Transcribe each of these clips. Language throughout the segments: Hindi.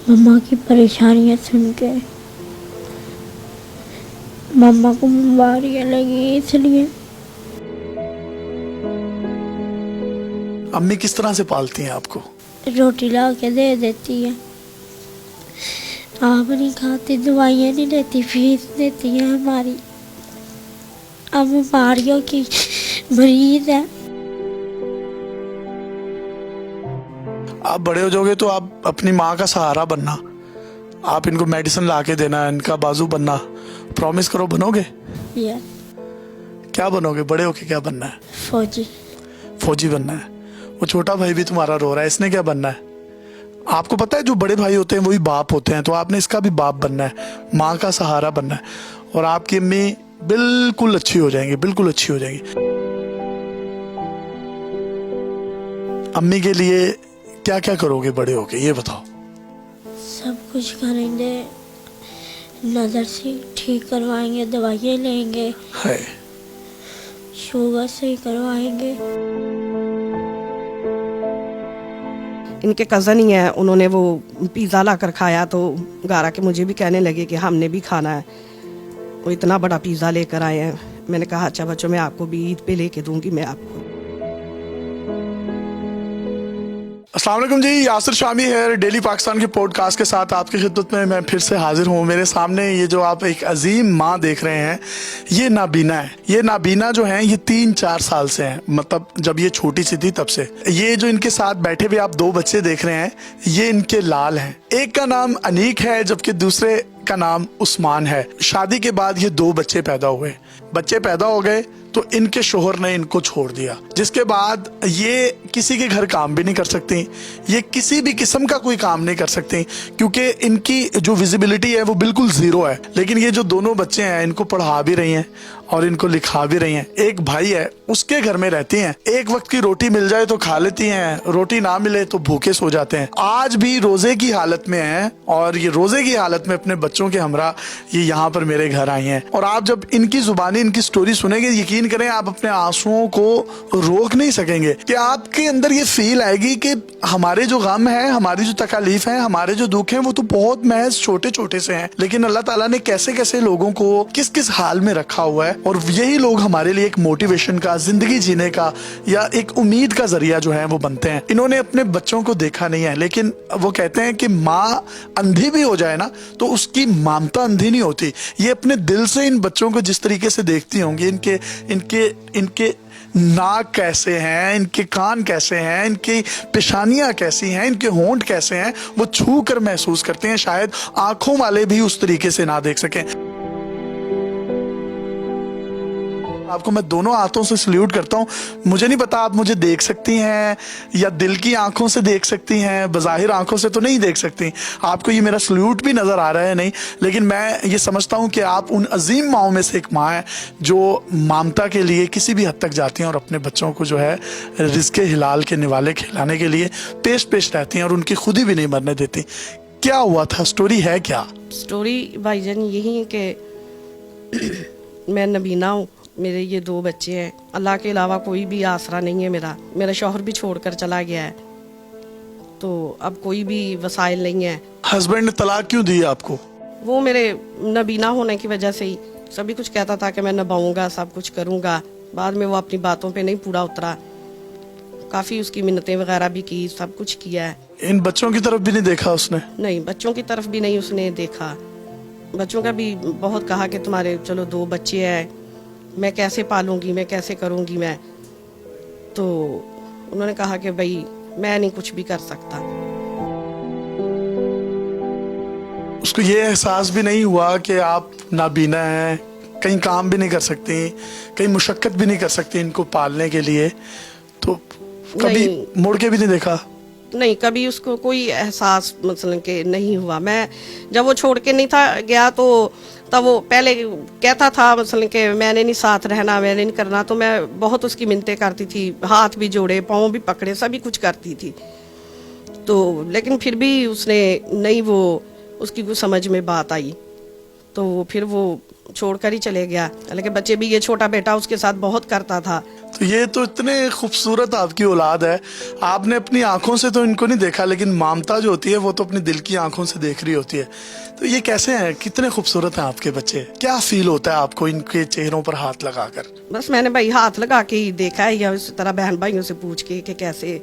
मम्मा की परेशानियां सुन के मम्मा को बीमारियां लगी, इसलिए। अम्मी किस तरह से पालती हैं आपको? रोटी ला के दे देती है, आप नहीं खाती, दवाइयाँ नहीं लेती, फीस देती है हमारी। अब बीमारियों की मरीज है। आप बड़े हो जाओगे तो आप अपनी माँ का सहारा बनना, आप इनको मेडिसिन ला के देना, इनका बाजू बनना। प्रॉमिस करो, बनोगे? यस। क्या बनोगे बड़े होके? क्या बनना है? फौजी। फौजी बनना है। वो छोटा भाई भी तुम्हारा रो रहा है, इसने क्या बनना है? आपको पता है जो बड़े भाई होते हैं वही बाप होते हैं, तो आपने इसका भी बाप बनना है, माँ का सहारा बनना है। और आपकी अम्मी बिल्कुल अच्छी हो जाएंगी, बिल्कुल अच्छी हो जाएंगी। अम्मी के लिए क्या क्या करोगे बड़े होके, ये बताओ। सब कुछ करेंगे, नज़र से ठीक करवाएंगे, दवाइयाँ लेंगे, है शुगर से करवाएंगे। इनके कज़न ही हैं, उन्होंने वो पिज़्ज़ा ला कर खाया तो घर आके मुझे भी कहने लगे कि हमने भी खाना है। वो इतना बड़ा पिज़्ज़ा लेकर आए हैं। मैंने कहा अच्छा बच्चों, मैं आपको भी ईद पे लेके दूंगी मैं आपको। अस्सलाम वालेकुम जी, यासिर शामी है। डेली पाकिस्तान के पॉडकास्ट के साथ आपकी खिदमत में मैं फिर से हाजिर हूँ। मेरे सामने ये जो आप एक अजीम माँ देख रहे हैं, ये नाबीना है। ये नाबीना जो है ये 3-4 साल से हैं, मतलब जब ये छोटी सी थी तब से। ये जो इनके साथ बैठे हुए आप 2 बच्चे देख रहे हैं, ये इनके लाल हैं। एक का नाम अनीक है जबकि दूसरे का नाम उस्मान है। शादी के बाद ये 2 बच्चे पैदा हुए। बच्चे पैदा हो गए तो इनके शोहर ने इनको छोड़ दिया, जिसके बाद ये किसी के घर काम भी नहीं कर सकती, ये किसी भी किस्म का कोई काम नहीं कर सकती, क्योंकि इनकी जो विजिबिलिटी है वो बिल्कुल जीरो है। लेकिन ये जो दोनों बच्चे हैं इनको पढ़ा भी रही हैं और इनको लिखा भी रही हैं। एक भाई है, उसके घर में रहती हैं। एक वक्त की रोटी मिल जाए तो खा लेती हैं, रोटी ना मिले तो भूखे सो जाते हैं। आज भी रोजे की हालत में हैं और ये रोजे की हालत में अपने बच्चों के हमरा ये यहाँ पर मेरे घर आई हैं। और आप जब इनकी जुबानी इनकी स्टोरी सुनेंगे, यकीन करें आप अपने आंसुओं को रोक नहीं सकेंगे कि आपके अंदर ये फील आएगी कि हमारे जो गम है, हमारी जो तकलीफ है, हमारे जो दुख हैं वो तो बहुत महज छोटे छोटे से हैं, लेकिन अल्लाह ताला ने कैसे कैसे लोगों को किस किस हाल में रखा हुआ है। और यही लोग हमारे लिए एक मोटिवेशन का, जिंदगी जीने का या एक उम्मीद का जरिया जो है वो बनते हैं। इन्होंने अपने बच्चों को देखा नहीं है, लेकिन वो कहते हैं कि माँ अंधी भी हो जाए ना तो उसकी ममता अंधी नहीं होती। ये अपने दिल से इन बच्चों को जिस तरीके से देखती होंगी, इनके इनके इनके नाक कैसे हैं, इनके कान कैसे हैं, इनकी पेशानियां कैसी हैं, इनके होंठ कैसे हैं, वो छू कर महसूस करते हैं। शायद आंखों वाले भी उस तरीके से ना देख सकें। आपको मैं दोनों हाथों से सल्यूट करता हूँ। मुझे नहीं पता आप मुझे देख सकती हैं या दिल की आंखों से देख सकती हैं, बज़ाहिर आंखों से तो नहीं देख सकती। आपको ये मेरा सल्यूट भी नजर आ रहा है नहीं, लेकिन मैं ये समझता हूँ कि आप उन अजीम माओं में से एक माँ है जो ममता के लिए किसी भी हद तक जाती हैं और अपने बच्चों को जो है रिज़्क़े हिलाल के निवाले खिलाने के लिए पेश पेश रहती हैं और उनकी खुदी भी नहीं मरने देती। क्या हुआ था, स्टोरी है क्या? स्टोरी भाईजान यही है कि मैं नबीना हूँ, मेरे ये 2 बच्चे हैं, अल्लाह के अलावा कोई भी आसरा नहीं है मेरा। मेरा शौहर भी छोड़कर चला गया है, तो अब कोई भी वसाइल नहीं है। हस्बैंड ने तलाक क्यों दी आपको? वो मेरे नबीना होने की वजह से ही सभी कुछ कहता था कि मैं निभाऊंगा, सब कुछ करूंगा। बाद में वो अपनी बातों पे नहीं पूरा उतरा, काफ़ी उसकी मिन्नतें वगैरह भी की, सब कुछ किया है। इन बच्चों की तरफ भी नहीं देखा उसने? नहीं, बच्चों की तरफ भी नहीं उसने देखा। बच्चों का भी बहुत कहा कि तुम्हारे चलो 2 बच्चे हैं, मैं कैसे पालूंगी, मैं कैसे करूंगी मैं। तो उन्होंने कहा कि भाई मैं नहीं कुछ भी कर सकता। उसको ये एहसास भी नहीं हुआ कि आप नाबीना हैं, कहीं काम भी नहीं कर सकती, कहीं मुशक्कत भी नहीं कर सकती इनको पालने के लिए, तो कभी मुड़ के भी नहीं देखा? नहीं, कभी उसको कोई एहसास मतलब कि नहीं हुआ। मैं जब वो छोड़ के नहीं था गया तो तब वो पहले कहता था मतलब कि मैंने नहीं साथ रहना, मैंने नहीं करना, तो मैं बहुत उसकी मिन्नतें करती थी, हाथ भी जोड़े, पाँव भी पकड़े, सभी कुछ करती थी। तो लेकिन फिर भी उसने नहीं, वो उसकी कुछ समझ में बात आई तो फिर वो छोड़कर ही चले गया। हालांकि बच्चे भी, ये छोटा बेटा उसके साथ बहुत करता था। तो ये तो इतने खूबसूरत आपकी औलाद है, आपने अपनी आंखों से तो इनको नहीं देखा, लेकिन ममता जो होती है वो तो अपनी दिल की आंखों से देख रही होती है। तो ये कैसे हैं, कितने खूबसूरत हैं आपके बच्चे? क्या फील होता है आपको इनके चेहरों पर हाथ लगाकर? बस मैंने भाई हाथ लगा के ही देखा है, या इस तरह बहन भाइयों से पूछ के कि कैसे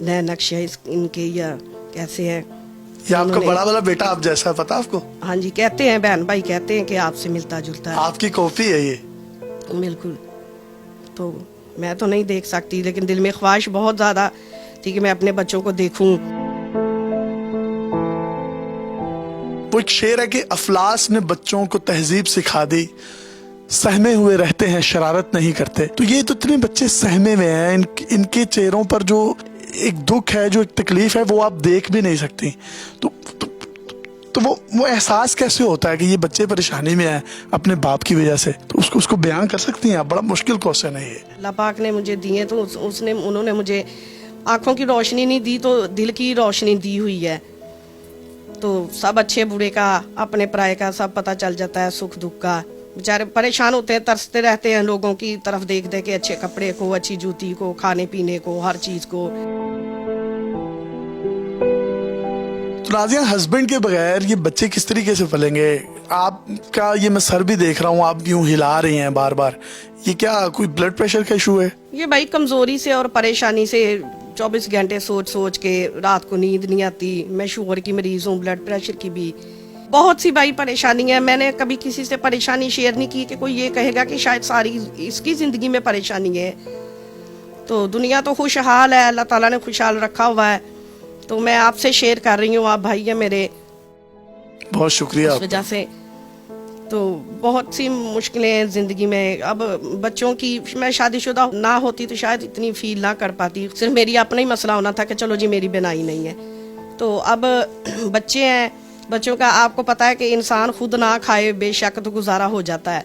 नए नक्शे इनके या कैसे है। ये आपका बड़ा वाला बेटा आप जैसा है, पता आपको? हाँ जी, कहते हैं बहन भाई कहते हैं कि आपसे मिलता जुलता है। आपकी कॉपी है ये? बिल्कुल। तो मैं तो नहीं देख सकती, लेकिन दिल में ख्वाहिश बहुत ज्यादा थी कि मैं अपने बच्चों को देखूं। वो एक शेर है कि अफलास ने बच्चों को तहजीब सिखा दी, सहमे हुए रहते हैं शरारत नहीं करते। तो ये तो इतने बच्चे सहमे हुए हैं, इनके चेहरों पर जो एक दुख है, जो एक तकलीफ है, वो आप देख भी नहीं सकती। तो वो एहसास कैसे होता है कि ये बच्चे परेशानी में हैं अपने बाप की वजह से? तो उसको बयान कर सकती हैं आप? बड़ा मुश्किल क्वेश्चन है ये। अल्लाह पाक ने मुझे दिए तो उन्होंने मुझे आंखों की रोशनी नहीं दी, तो दिल की रोशनी दी हुई है। तो सब अच्छे बुरे का, अपने पराये का सब पता चल जाता है, सुख दुख का। बेचारे परेशान होते हैं, तरसते रहते हैं लोगों की तरफ देख देख के, अच्छे कपड़े को, अच्छी जूती को, खाने पीने को, हर चीज को। तो नाज़िया, हस्बैंड के बगैर ये बच्चे किस तरीके से पलेंगे? आपका ये मैं सर भी देख रहा हूँ, आप यूं हिला रही हैं बार बार, ये क्या कोई ब्लड प्रेशर का इशू है? ये भाई कमजोरी से और परेशानी से 24 घंटे सोच सोच के रात को नींद नहीं आती। मैं शुगर की मरीज हूँ, ब्लड प्रेशर की भी, बहुत सी भाई परेशानी है। मैंने कभी किसी से परेशानी शेयर नहीं की कि कोई ये कहेगा कि शायद सारी इसकी जिंदगी में परेशानी है। तो दुनिया तो खुशहाल है, अल्लाह ताला ने खुशहाल रखा हुआ है। तो मैं आपसे शेयर कर रही हूँ, आप भाई है मेरे, बहुत शुक्रिया। उस वजह से तो बहुत सी मुश्किलें हैं जिंदगी में। अब बच्चों की, मैं शादीशुदा ना होती तो शायद इतनी फील ना कर पाती। सिर्फ मेरी अपना ही मसला होना था कि चलो जी मेरी बनाई नहीं है। तो अब बच्चे हैं, बच्चों का आपको पता है कि इंसान खुद ना खाए बेशक तो गुजारा हो जाता है।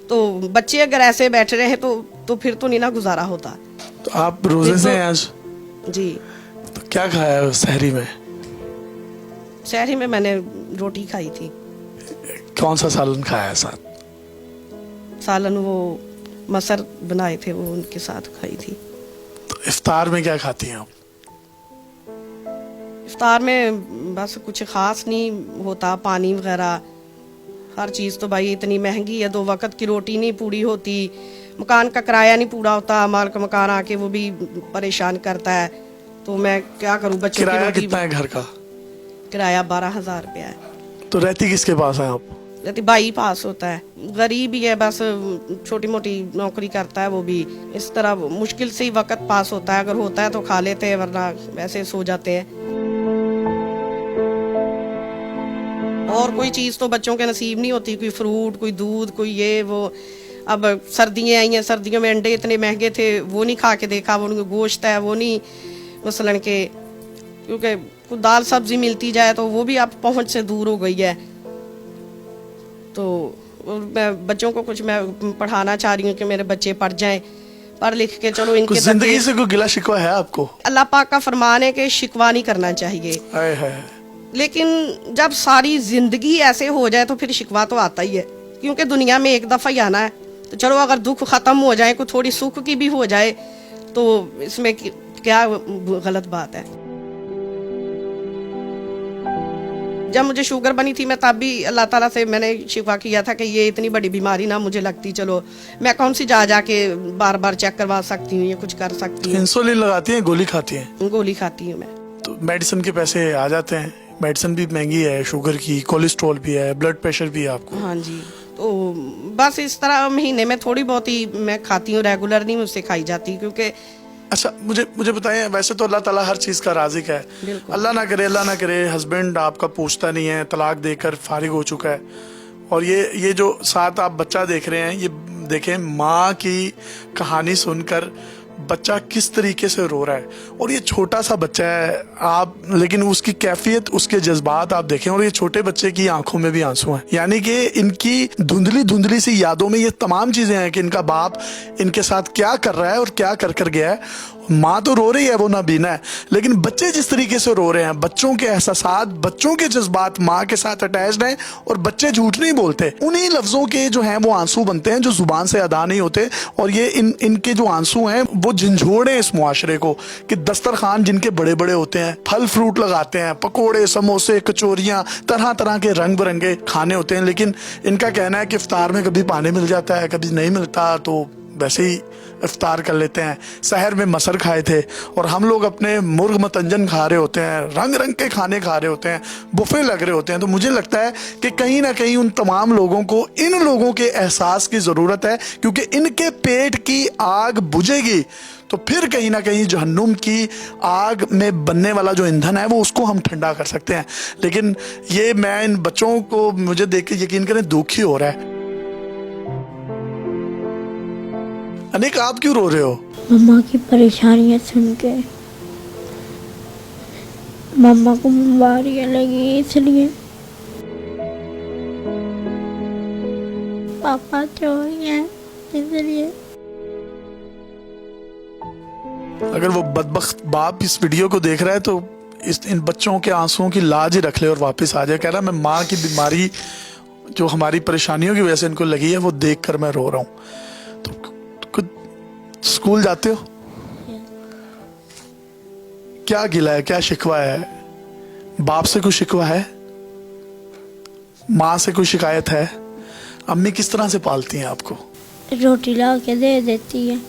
तो बच्चे अगर ऐसे बैठ रहे हैं तो फिर तो नहीं ना गुजारा होता। तो आप रोजे से हैं आज? जी। तो क्या खाया है सहरी में? शहरी में मैंने रोटी खाई थी। कौन सा सालन खाया है साथ? सालन वो मसर बनाए थे, वो उनके साथ खाई थी। तो इफ्तार में क्या खाती हैं आप? इफ्तार में बस कुछ खास नहीं होता, पानी वगैरह हर चीज़। तो भाई इतनी महंगी है, 2 वक्त की रोटी नहीं पूरी होती, मकान का किराया नहीं पूरा होता, मालिक मकान आके वो भी परेशान करता है। तो मैं क्या करूं, बच्चों की किराया रोटी। कितना है घर का? किराया 12,000 रुपया है। तो रहती किसके पास है आप? रहती भाई पास होता है, गरीब ही है, बस छोटी मोटी नौकरी करता है वो भी। इस तरह मुश्किल से ही वक्त पास होता है, अगर होता है तो खा लेते हैं, वरना वैसे सो जाते हैं। और कोई चीज़ तो बच्चों के नसीब नहीं होती, कोई फ्रूट, कोई दूध, कोई ये वो। अब सर्दियाँ आई हैं, सर्दियों में अंडे इतने महंगे थे, वो नहीं खा के देखा। वो गोश्त है वो नहीं, मसलन के, क्योंकि कुछ दाल सब्जी मिलती जाए तो वो भी अब पहुंच से दूर हो गई है। तो मैं बच्चों को कुछ मैं पढ़ाना चाह रही हूँ कि मेरे बच्चे पढ़ जाएं, पढ़ लिख के चलो इनके जिंदगी से कोई गिला शिकवा है आपको? अल्लाह पाक का फरमान है कि शिकवा नहीं करना चाहिए। है। लेकिन जब सारी जिंदगी ऐसे हो जाए तो फिर शिकवा तो आता ही है, क्योंकि दुनिया में एक दफा ही आना है। तो चलो अगर दुख खत्म हो जाए, कोई थोड़ी सुख की भी हो जाए, तो इसमें क्या गलत बात है। जब मुझे शुगर बनी थी, मैं तब भी अल्लाह ताला से मैंने शिकवा किया था कि ये इतनी बड़ी बीमारी ना मुझे लगती, चलो मैं कौन सी जाके बार बार चेक करवा सकती हूँ, ये कुछ कर सकती हूँ। इंसुलिन लगाती हैं, गोली खाती हैं? गोली खाती हूँ मैं। तो मेडिसिन के पैसे आ जाते हैं, मेडिसिन भी महंगी है, शुगर की, कोलेस्ट्रॉल भी है, ब्लड प्रेशर भी है आपको। हाँ जी। तो बस इस तरह महीने में थोड़ी बहुत ही मैं खाती हूँ, रेगुलर नहीं मुझसे खाई जाती, क्योंकि। अच्छा, मुझे बताएं, वैसे तो अल्लाह ताला हर चीज़ का राज़िक है, अल्लाह ना करे हस्बैंड आपका पूछता नहीं है, तलाक देकर फारिग हो चुका है, और ये जो साथ आप बच्चा देख रहे हैं, ये देखें माँ की कहानी सुनकर बच्चा किस तरीके से रो रहा है। और ये छोटा सा बच्चा है आप, लेकिन उसकी कैफियत, उसके जज्बात आप देखें, और ये छोटे बच्चे की आंखों में भी आंसू हैं। यानी कि इनकी धुंधली सी यादों में ये तमाम चीजें हैं कि इनका बाप इनके साथ क्या कर रहा है और क्या कर गया है। माँ तो रो रही है, वो नाबीना है, लेकिन बच्चे जिस तरीके से रो रहे हैं, बच्चों के एहसासात, बच्चों के जज्बात माँ के साथ अटैच्ड हैं, और बच्चे झूठ नहीं बोलते। उन्हीं लफ्जों के जो हैं वो आंसू बनते हैं जो जुबान से अदा नहीं होते, और ये इनके जो आंसू हैं वो झंझोड़े इस मुआशरे को, कि दस्तरखान जिनके बड़े बड़े होते हैं, फल फ्रूट लगाते हैं, पकोड़े, समोसे, कचौरियाँ, तरह तरह के रंग बिरंगे खाने होते हैं, लेकिन इनका कहना है कि इफ्तार में कभी पानी मिल जाता है, कभी नहीं मिलता, तो वैसे ही इफ्तार कर लेते हैं। शहर में मसर खाए थे और हम लोग अपने मुर्ग मतंजन खा रहे होते हैं, रंग रंग के खाने खा रहे होते हैं, बुफे लग रहे होते हैं। तो मुझे लगता है कि कहीं ना कहीं उन तमाम लोगों को इन लोगों के एहसास की ज़रूरत है, क्योंकि इनके पेट की आग बुझेगी तो फिर कहीं ना कहीं जहन्नुम की आग में बनने वाला जो ईंधन है वो उसको हम ठंडा कर सकते हैं। लेकिन ये मैं इन बच्चों को मुझे देख के यकीन करें दुखी हो रहा है। अनिक, आप क्यों रो रहे हो? मम्मा की परेशानियां सुन के मम्मा को बीमारियां लगी, इसलिए पापा चोरी है, इसलिए। अगर वो बदबख्त बाप इस वीडियो को देख रहा है तो इन बच्चों के आंसुओं की लाज ही रख ले और वापस आ जाए। कह रहा मैं माँ की बीमारी जो हमारी परेशानियों की वजह से इनको लगी है वो देख कर मैं रो रहा हूँ। तो कुछ स्कूल जाते हो? क्या गिला है, क्या शिकवा है? बाप से कुछ शिकवा है? माँ से कोई शिकायत है? अम्मी किस तरह से पालती हैं आपको? रोटी ला के दे देती है,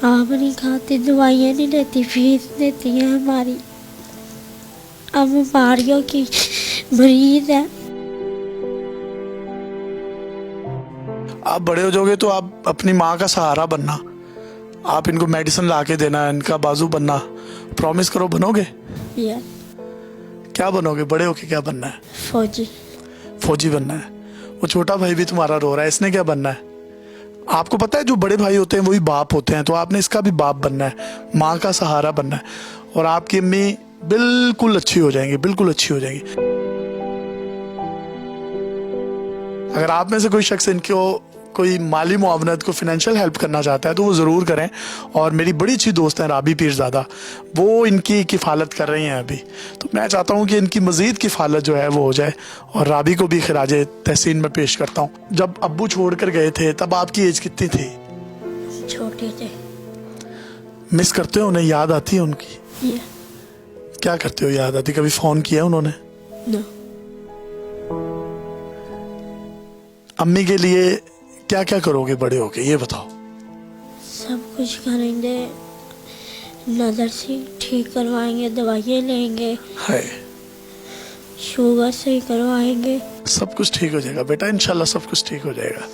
आप नहीं खाती, दवाइयाँ नहीं लेती, फीस देती है हमारी। अब बीमारियों की मरीज है। आप बड़े हो जाओगे तो आप अपनी माँ का सहारा बनना, आप इनको मेडिसिन ला के देना, इनका बाजू बनना। प्रॉमिस करो, बनोगे? यस। क्या बनोगे बड़े होके? क्या बनना है? फौजी। फौजी बनना है। वो छोटा भाई भी तुम्हारा रो रहा है, इसने क्या बनना है? आपको पता है जो बड़े भाई होते हैं वही बाप होते हैं, तो आपने इसका भी बाप बनना है, माँ का सहारा बनना है, और आपकी अम्मी बिल्कुल अच्छी हो जाएंगी, बिल्कुल अच्छी हो जाएंगी। अगर आप में से कोई शख्स इनको कोई माली मुआवनत को फाइनेंशियल हेल्प करना चाहता है तो वो ज़रूर करें। और मेरी बड़ी अच्छी दोस्त है राबी पीरज़ादा, वो इनकी किफ़ालत कर रही हैं अभी, तो मैं चाहता हूँ कि इनकी मज़ीद किफ़ालत जो है वो हो जाए, और राबी को भी खिराजे तहसीन में पेश करता हूँ। जब अब्बू छोड़ कर गए थे तब आपकी एज कितनी थी? छोटे थे। मिस करते हो उन्हें? याद आती है उनकी? क्या करते हो याद आती? कभी फ़ोन किया उन्होंने? नो। अम्मी के लिए क्या क्या करोगे बड़े होके, ये बताओ? सब कुछ करेंगे, नज़र से ठीक करवाएंगे, दवाइयाँ लेंगे, है शुगर सही करवाएंगे। सब कुछ ठीक हो जाएगा बेटा, इंशाल्लाह सब कुछ ठीक हो जाएगा।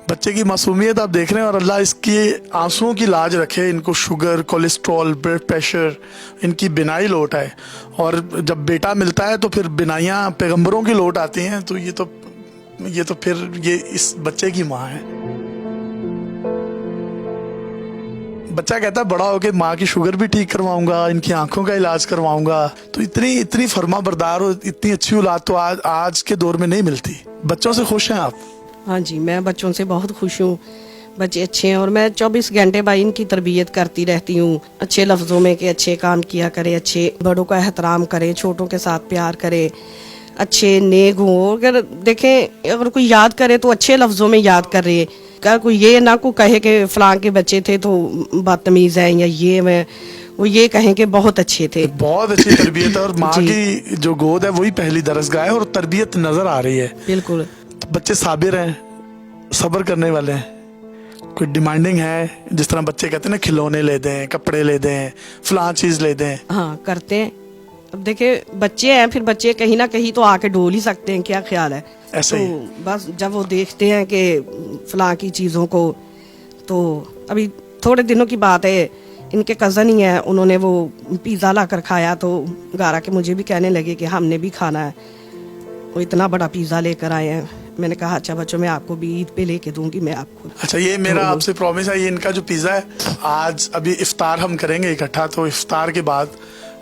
बच्चे की मासूमियत आप देख रहे हैं, और अल्लाह इसकी आंसुओं की लाज रखे, इनको शुगर, कोलेस्ट्रॉल, ब्लड प्रेशर, इनकी बिनाई लौट आए। और जब बेटा मिलता है तो फिर बिनाइयाँ पैगंबरों की लौट आती हैं, तो ये तो फिर ये इस बच्चे की माँ है। बच्चा कहता है बड़ा होके माँ की शुगर भी ठीक करवाऊंगा, इनकी आंखों का इलाज करवाऊंगा। तो इतनी फर्मा बरदार और इतनी अच्छी औलाद तो आज के दौर में नहीं मिलती। बच्चों से खुश हैं आप? हाँ जी, मैं बच्चों से बहुत खुश हूँ, बच्चे अच्छे हैं, और मैं 24 घंटे भाई इनकी तरबियत करती रहती हूँ, अच्छे लफ्ज़ों में कि अच्छे काम किया करे, अच्छे बड़ों का एहतराम करे, छोटों के साथ प्यार करे, अच्छे नेक हो। अगर देखें, अगर कोई याद करे तो अच्छे लफ्ज़ों में याद करे, अगर कोई ये ना को कहे कि फलां के बच्चे थे तो बदतमीज़ है, या ये मैं वो ये कहें कि बहुत अच्छे थे। बहुत अच्छी तरबियत है, और माँ की जो गोद है वही पहली दरसगाह है, और तरबियत नजर आ रही है। बिल्कुल। तो बच्चे साबिर हैं, सब्र करने वाले हैं। कोई डिमांडिंग है, जिस तरह बच्चे कहते हैं ना खिलौने ले दें, कपड़े ले दें, फलां चीज़ ले दें? हाँ, करते हैं। अब देखिए बच्चे हैं, फिर बच्चे कहीं ना कहीं तो आके डोल ही सकते हैं, क्या ख्याल है? ऐसे तो ही बस जब वो देखते हैं कि फलां की चीज़ों को, तो अभी थोड़े दिनों की बात है, इनके कज़न ही हैं, उन्होंने वो पिज़्ज़ा ला कर खाया, तो गारा के मुझे भी कहने लगे कि हमने भी खाना है। वो इतना बड़ा पिज़्ज़ा लेकर आए हैं। मैंने कहा अच्छा बच्चों, मैं आपको भी ईद पे लेके दूंगी मैं आपको। अच्छा, ये मेरा आपसे प्रॉमिस है, ये इनका जो पिज़्ज़ा है, आज अभी इफ्तार हम करेंगे इकट्ठा, तो इफ्तार के बाद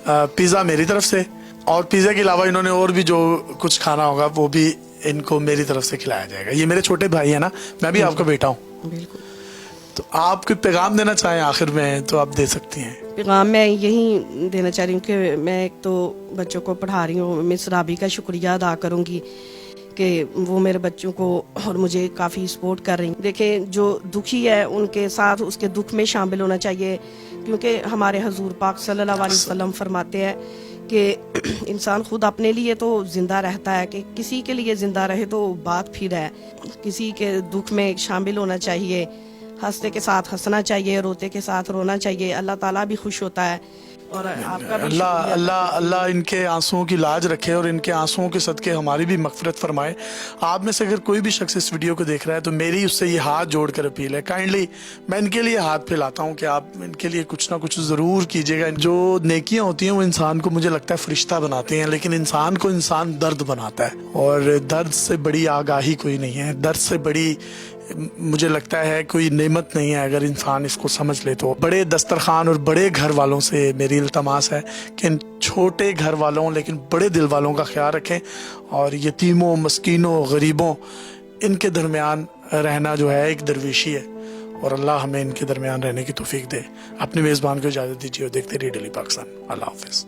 पिज़्ज़ा मेरी तरफ से, और पिज़्ज़ा के अलावा इन्होंने और भी जो कुछ खाना होगा वो भी इनको मेरी तरफ से खिलाया जाएगा। ये मेरे छोटे भाई है ना, मैं भी आपका बेटा हूँ। बिल्कुल। तो आप कोई पैगाम देना चाहें आखिर में तो आप दे सकती हैं। पैगाम मैं यही देना चाह रही हूँ कि मैं एक तो बच्चों को पढ़ा रही हूँ, मिस राबी का शुक्रिया अदा करूँगी कि वो मेरे बच्चों को और मुझे काफ़ी सपोर्ट कर रही। देखें जो दुखी है उनके साथ उसके दुख में शामिल होना चाहिए, क्योंकि हमारे हजूर पाक सल्लल्लाहु अलैहि वसल्लम फरमाते हैं कि इंसान खुद अपने लिए तो जिंदा रहता है, कि किसी के लिए जिंदा रहे तो बात फिर है। किसी के दुख में शामिल होना चाहिए, हंसते के साथ हंसना चाहिए, रोते के साथ रोना चाहिए। अल्लाह ताला भी खुश होता है और आपका भी अल्लाह अल्लाह अल्लाह इनके आंसुओं की लाज रखे और इनके आंसुओं के सदके हमारी भी मगफिरत फरमाए। आप में से अगर कोई भी शख्स इस वीडियो को देख रहा है तो मेरी उससे ये हाथ जोड़कर अपील है, काइंडली मैं इनके लिए हाथ फैलाता हूँ कि आप इनके लिए कुछ ना कुछ ज़रूर कीजिएगा। जो नेकियां होती हैं वो इंसान को मुझे लगता है फरिश्ता बनाती हैं, लेकिन इंसान को इंसान दर्द बनाता है, और दर्द से बड़ी आगाही कोई नहीं है, दर्द से बड़ी मुझे लगता है कोई नेमत नहीं है अगर इंसान इसको समझ ले तो। बड़े दस्तरखान और बड़े घर वालों से मेरी इल्तमास है कि इन छोटे घर वालों लेकिन बड़े दिल वालों का ख्याल रखें, और यतीमों, मस्कीनों, गरीबों इनके दरमियान रहना जो है एक दरवेशी है, और अल्लाह हमें इनके दरमियान रहने की तौफीक दे। अपने मेज़बान को इजाज़त दीजिए और देखते रहिए डेली पाकिस्तान। अल्लाह हाफिज़।